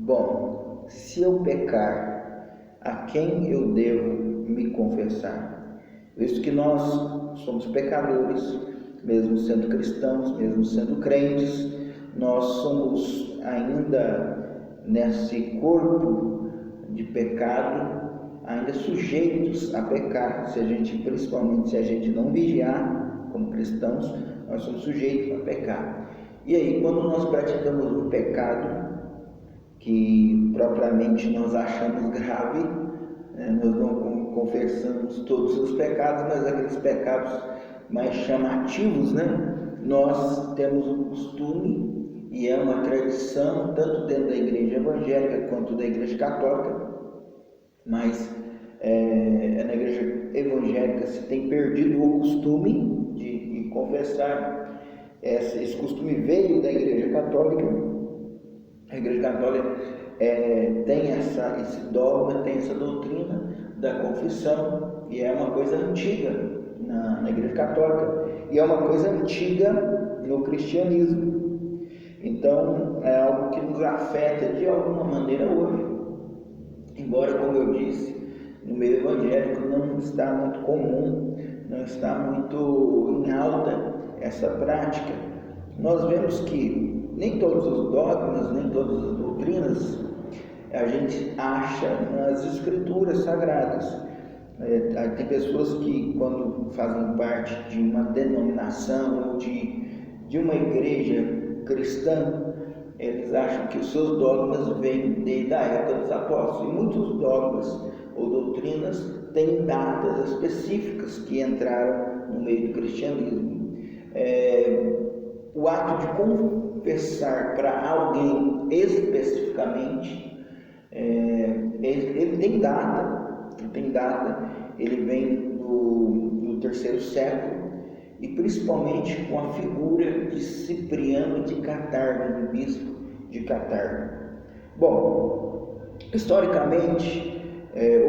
Bom, se eu pecar, a quem eu devo me confessar? Visto que nós somos pecadores, mesmo sendo cristãos, mesmo sendo crentes, nós somos ainda nesse corpo de pecado, ainda sujeitos a pecar, principalmente se a gente não vigiar como cristãos, nós somos sujeitos a pecar. E aí, quando nós praticamos um pecado que propriamente nós achamos grave, nós não confessamos todos os pecados, mas aqueles pecados mais chamativos, nós temos um costume e é uma tradição, tanto dentro da igreja evangélica quanto da igreja católica, mas na igreja evangélica se tem perdido o costume de confessar. Esse costume veio da igreja católica. A igreja católica tem esse dogma, tem essa doutrina da confissão, e é uma coisa antiga na igreja católica, e é uma coisa antiga no cristianismo. Então é algo que nos afeta de alguma maneira hoje, embora, como eu disse, no meio evangélico não está muito comum, não está muito em alta essa prática. Nós vemos que nem todos os dogmas, nem todas as doutrinas a gente acha nas escrituras sagradas. Tem pessoas que, quando fazem parte de uma denominação ou de uma igreja cristã, eles acham que os seus dogmas vêm desde a época dos apóstolos. E muitos dogmas ou doutrinas têm datas específicas que entraram no meio do cristianismo. O ato de confessar para alguém especificamente, ele tem data, ele vem do terceiro século, e principalmente com a figura de Cipriano de Catargo, do bispo de Catargo. Bom, historicamente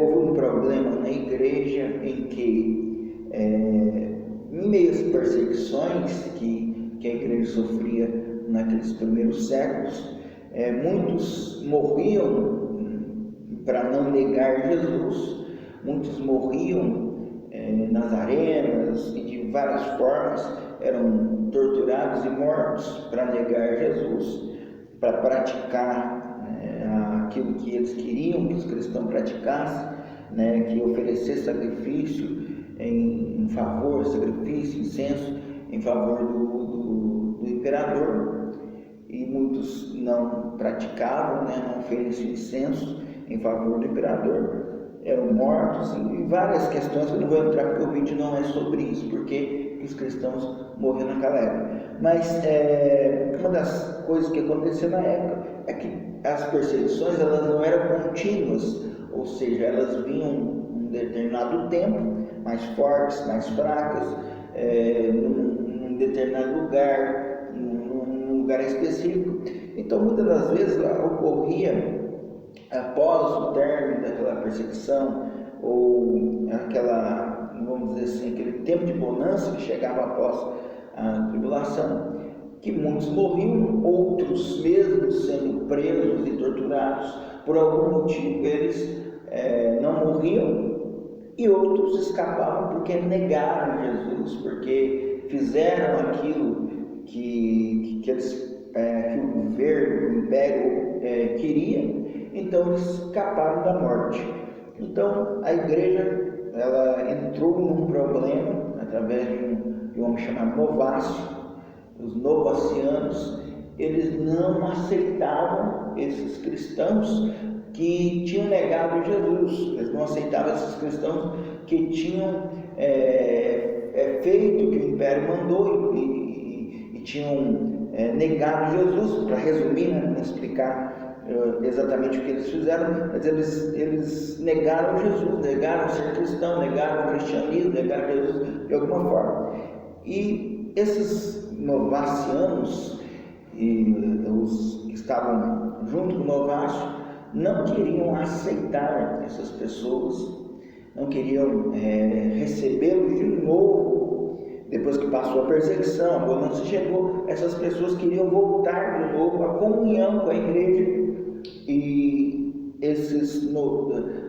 houve um problema na igreja em que, em meio às perseguições que a igreja sofria naqueles primeiros séculos, muitos morriam para não negar Jesus, muitos morriam nas arenas e de várias formas, eram torturados e mortos para negar Jesus, para praticar aquilo que eles queriam que os cristãos praticassem, que oferecesse sacrifício em favor, sacrifício, incenso em favor do imperador, e muitos não praticavam, não ofereciam incenso em favor do imperador, eram mortos, e várias questões que eu não vou entrar porque o vídeo não é sobre isso, porque os cristãos morreram naquela época. Mas uma das coisas que aconteceu na época é que as perseguições elas não eram contínuas, ou seja, elas vinham em um determinado tempo, mais fortes, mais fracas, num determinado lugar, num lugar específico. Então muitas das vezes ocorria após o término daquela perseguição, ou vamos dizer assim, aquele tempo de bonança que chegava após a tribulação, que muitos morriam, outros, mesmo sendo presos e torturados, por algum motivo eles não morriam, e outros escapavam porque negaram Jesus, porque fizeram aquilo que o governo, o império queria. Então eles escaparam da morte. Então a igreja ela entrou num problema através de um homem chamado Novácio. Os novacianos, eles não aceitavam esses cristãos que tinham negado Jesus. Eles não aceitavam esses cristãos que tinham feito o que o império mandou e tinham negado Jesus. Para resumir, não explicar exatamente o que eles fizeram, mas eles negaram Jesus, negaram ser cristão, negaram o cristianismo, negaram Jesus de alguma forma. E esses novacianos e os que estavam junto com o Novácio não queriam aceitar essas pessoas, não queriam recebê-los de novo. Depois que passou a perseguição, a bonança chegou, essas pessoas queriam voltar de novo à comunhão com a igreja. e esses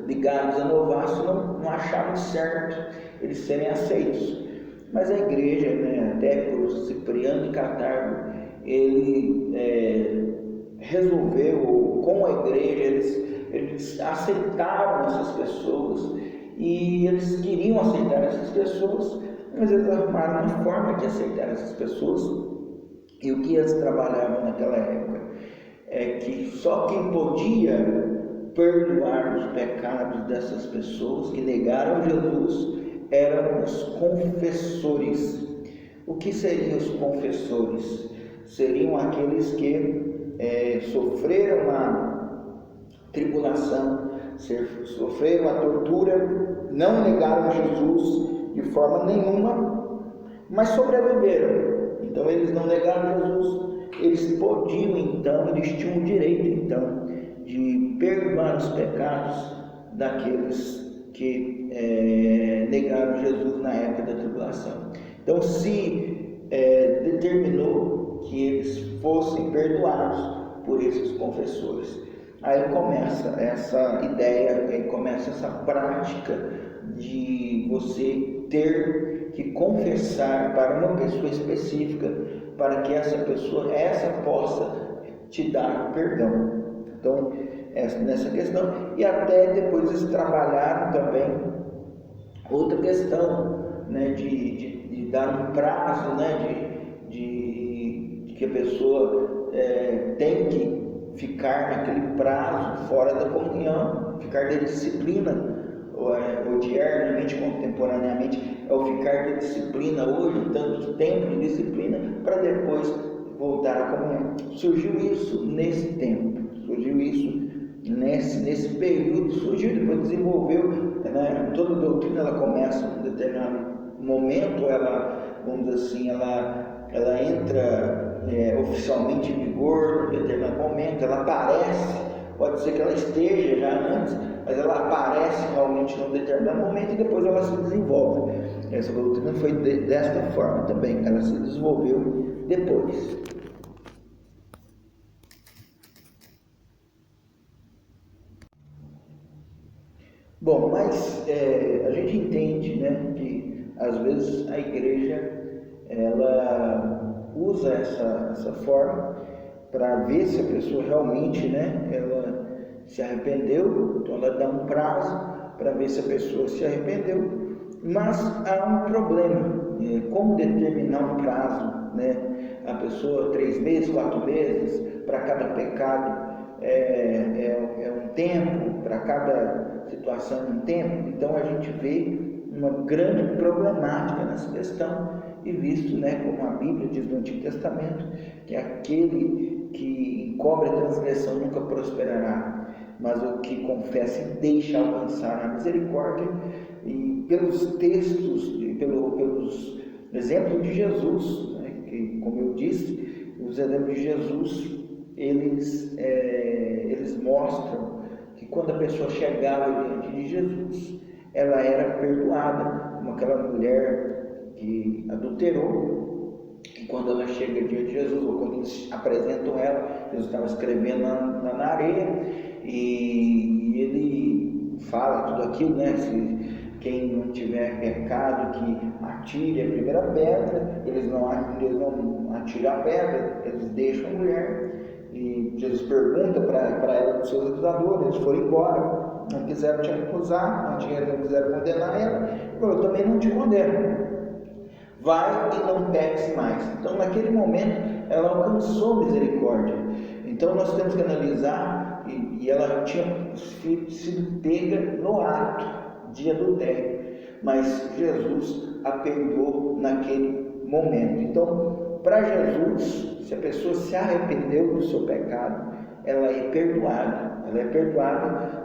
ligados a novatos não achavam certo eles serem aceitos. Mas a igreja, né, até por Cipriano de Catargo, ele resolveu, com a igreja, eles aceitaram essas pessoas e eles queriam aceitar essas pessoas, mas eles arrumaram uma forma de aceitar essas pessoas. E o que eles trabalhavam naquela época é que só quem podia perdoar os pecados dessas pessoas que negaram Jesus eram os confessores. O que seriam os confessores? Seriam aqueles que sofreram a tribulação, sofreram a tortura, não negaram Jesus de forma nenhuma, mas sobreviveram. Então eles não negaram Jesus, eles podiam então, eles tinham o direito então de perdoar os pecados daqueles que negaram Jesus na época da tribulação. Então se determinou que eles fossem perdoados por esses confessores. Aí começa essa ideia, aí começa essa prática de você ter que confessar para uma pessoa específica, para que essa possa te dar perdão. Então, nessa questão, e até depois eles trabalharam também outra questão, né, de dar um prazo, né, de que a pessoa tem que ficar naquele prazo fora da comunhão, ficar da disciplina. Odiernamente, contemporaneamente, é o ficar de disciplina hoje, tanto tempo de disciplina, para depois voltar à comunhão. Surgiu isso nesse tempo, surgiu isso nesse período, surgiu, depois desenvolveu, né? Toda doutrina ela começa em um determinado momento, ela, vamos dizer assim, ela entra oficialmente em vigor em um determinado momento, ela aparece, pode ser que ela esteja já antes, mas ela aparece realmente num determinado momento e depois ela se desenvolve. Essa doutrina foi desta forma também, ela se desenvolveu depois. Bom, mas a gente entende, né, que às vezes a igreja ela usa essa forma para ver se a pessoa realmente, né, ela se arrependeu, então ela dá um prazo para ver se a pessoa se arrependeu, mas há um problema, como determinar um prazo, né? A pessoa 3 meses, 4 meses, para cada pecado é um tempo, para cada situação um tempo. Então a gente vê uma grande problemática nessa questão, e visto, né, como a Bíblia diz no Antigo Testamento, que aquele que encobre a transgressão nunca prosperará, mas o que confessa e deixa alcançar a misericórdia. E pelos textos, pelos exemplos de Jesus, né, que, como eu disse, os exemplos de Jesus, eles mostram que quando a pessoa chegava diante de Jesus, ela era perdoada, como aquela mulher que adulterou, e quando ela chega diante de Jesus, ou quando eles apresentam ela, Jesus estava escrevendo na areia, e ele fala tudo aquilo, né? Se quem não tiver pecado, que atire a primeira pedra. Eles não atiram a pedra, eles deixam a mulher, e Jesus pergunta para ela dos seus acusadores, eles foram embora, não quiseram te acusar, não quiseram condenar ela, eu também não te condeno, vai e não peques mais. Então naquele momento ela alcançou misericórdia. Então nós temos que analisar, e ela tinha sido pega no ato de adultério, mas Jesus a perdoou naquele momento. Então, para Jesus, se a pessoa se arrependeu do seu pecado, ela é perdoada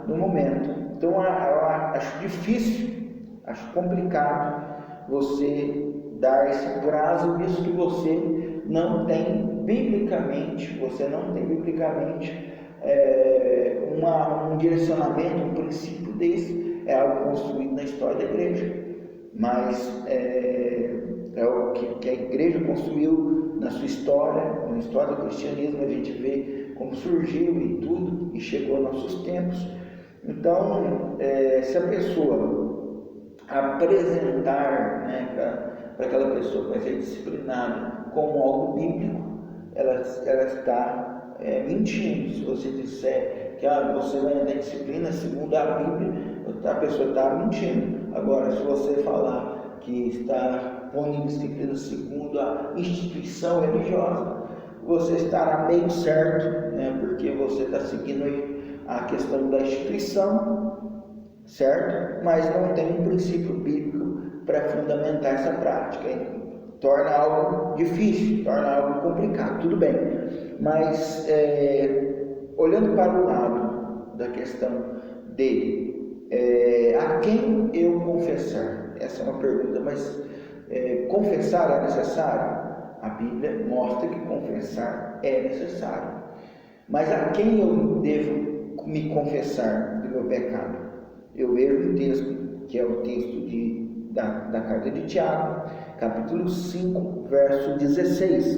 no momento. Então, eu acho difícil, acho complicado você dar esse prazo, visto que você não tem biblicamente um direcionamento, um princípio desse. É algo construído na história da igreja, mas é o que a igreja construiu na sua história, na história do cristianismo. A gente vê como surgiu e tudo, e chegou aos nossos tempos. Então, se a pessoa apresentar, né, para aquela pessoa que vai ser disciplinada como algo bíblico, ela está mentindo. Se você disser que você vai ter disciplina segundo a Bíblia, a pessoa está mentindo. Agora, se você falar que está pondo disciplina segundo a instituição religiosa, você estará bem certo, né, porque você está seguindo a questão da instituição, certo? Mas não tem um princípio bíblico para fundamentar essa prática. Torna algo difícil, torna algo complicado, tudo bem. Mas olhando para o lado da questão de a quem eu confessar, essa é uma pergunta, mas confessar é necessário? A Bíblia mostra que confessar é necessário. Mas a quem eu devo me confessar do meu pecado? Eu vejo um texto, que é o texto da carta de Tiago, capítulo 5, verso 16,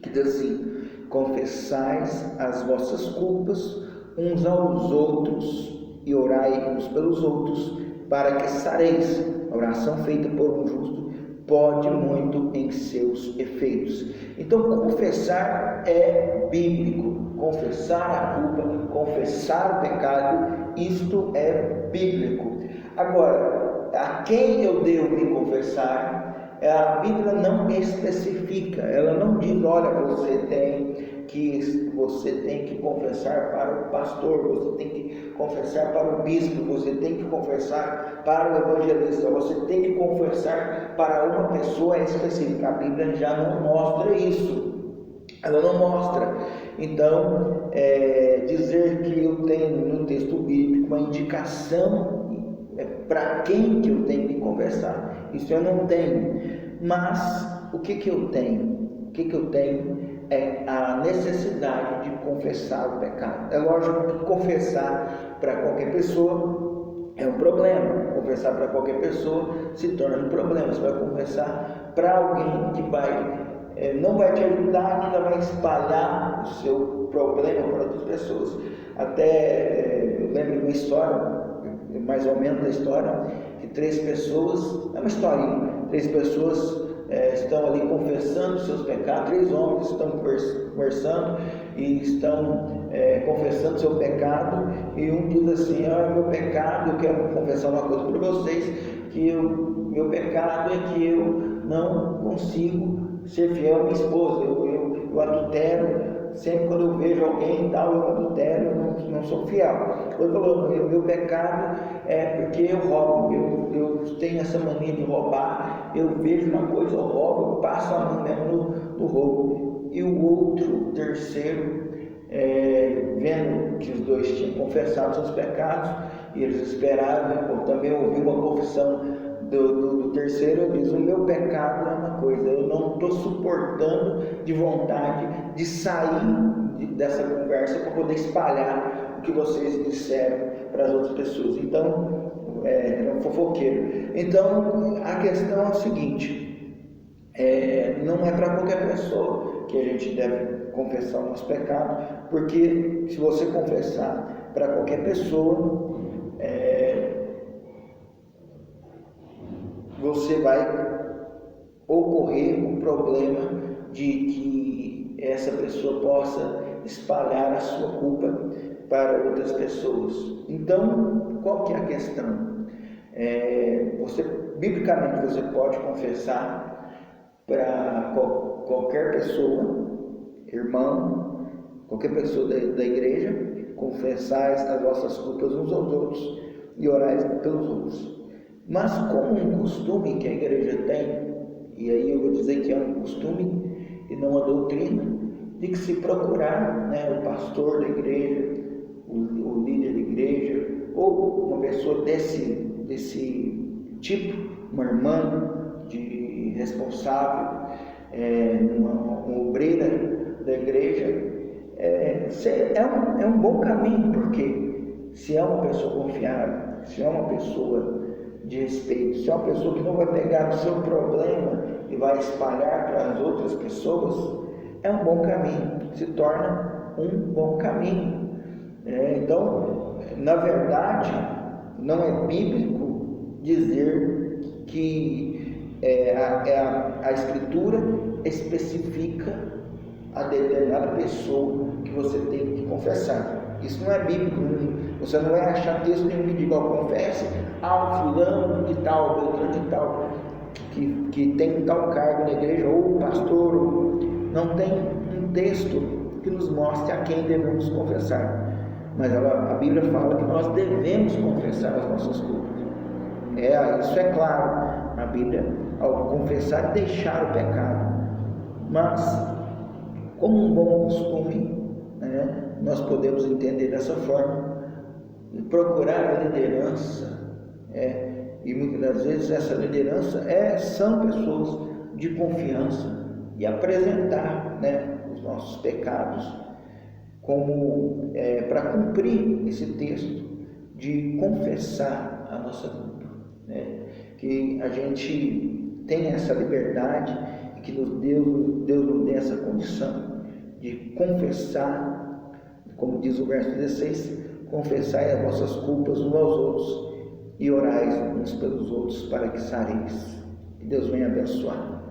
que diz assim: confessais as vossas culpas uns aos outros e orai uns pelos outros, para que sareis. A oração feita por um justo pode muito em seus efeitos. Então, confessar é bíblico. Confessar a culpa, confessar o pecado, isto é bíblico. Agora, a quem eu devo me confessar? A Bíblia não especifica, ela não diz, olha, você tem que confessar para o pastor, você tem que confessar para o bispo, você tem que confessar para o evangelista, você tem que confessar para uma pessoa específica. A Bíblia já não mostra isso, ela não mostra. Então, dizer que eu tenho no texto bíblico uma indicação para quem que eu tenho que conversar, isso eu não tenho. Mas o que eu tenho? O que eu tenho é a necessidade de confessar o pecado. É lógico que confessar para qualquer pessoa é um problema. Confessar para qualquer pessoa se torna um problema. Você vai confessar para alguém que não vai te ajudar, ainda vai espalhar o seu problema para outras pessoas. Até eu lembro de uma história, mais ou menos da história, que 3 pessoas, é uma historinha, 3 pessoas estão ali confessando seus pecados, 3 homens estão conversando e estão confessando seu pecado, e um diz assim: meu pecado, eu quero confessar uma coisa para vocês, que meu pecado é que eu não consigo ser fiel à minha esposa, eu adultero. Sempre quando eu vejo alguém tal, eu adultero, eu não sou fiel. Ele falou: meu pecado é porque eu roubo, eu tenho essa mania de roubar, eu vejo uma coisa, eu roubo, eu passo a mão mesmo no roubo. E o outro, terceiro, vendo que os dois tinham confessado seus pecados, e eles esperavam, eu também ouvi uma confissão do terceiro, eu disse: o meu pecado é uma coisa, eu não estou suportando de vontade de sair dessa conversa para poder espalhar o que vocês disseram para as outras pessoas. Então, era um fofoqueiro. Então, a questão é o seguinte: não é para qualquer pessoa que a gente deve confessar o nosso pecado, porque se você confessar para qualquer pessoa, você vai ocorrer um problema de que essa pessoa possa espalhar a sua culpa para outras pessoas. Então, qual que é a questão? Biblicamente, você pode confessar para qualquer pessoa, irmão, qualquer pessoa da igreja, confessais as vossas culpas uns aos outros e orais pelos outros. Mas como um costume que a igreja tem, e aí eu vou dizer que é um costume e não uma doutrina, de que se procurar, o pastor da igreja, o líder da igreja, ou uma pessoa desse tipo, uma irmã responsável, uma obreira da igreja, é um bom caminho, porque se é uma pessoa confiável, se é uma pessoa de respeito, se é uma pessoa que não vai pegar o seu problema e vai espalhar para as outras pessoas, é um bom caminho, se torna um bom caminho. Então, na verdade, não é bíblico dizer que a Escritura especifica a determinada pessoa que você tem que confessar. Isso não é bíblico. Você não vai achar texto nenhum que diga: confesse ao fulano de tal, beltrano de tal, que tem tal cargo na igreja, ou pastor. Não tem um texto que nos mostre a quem devemos confessar. Mas a Bíblia fala que nós devemos confessar as nossas culpas. Isso é claro na Bíblia, ao confessar e deixar o pecado. Mas, como um bom costume, nós podemos entender dessa forma, e procurar a liderança, e muitas das vezes essa liderança são pessoas de confiança, e apresentar os nossos pecados como para cumprir esse texto de confessar a nossa culpa, que a gente tenha essa liberdade e que Deus nos dê essa condição de confessar, como diz o verso 16: confessai as vossas culpas uns aos outros e orais uns pelos outros para que sareis. Que Deus venha abençoar.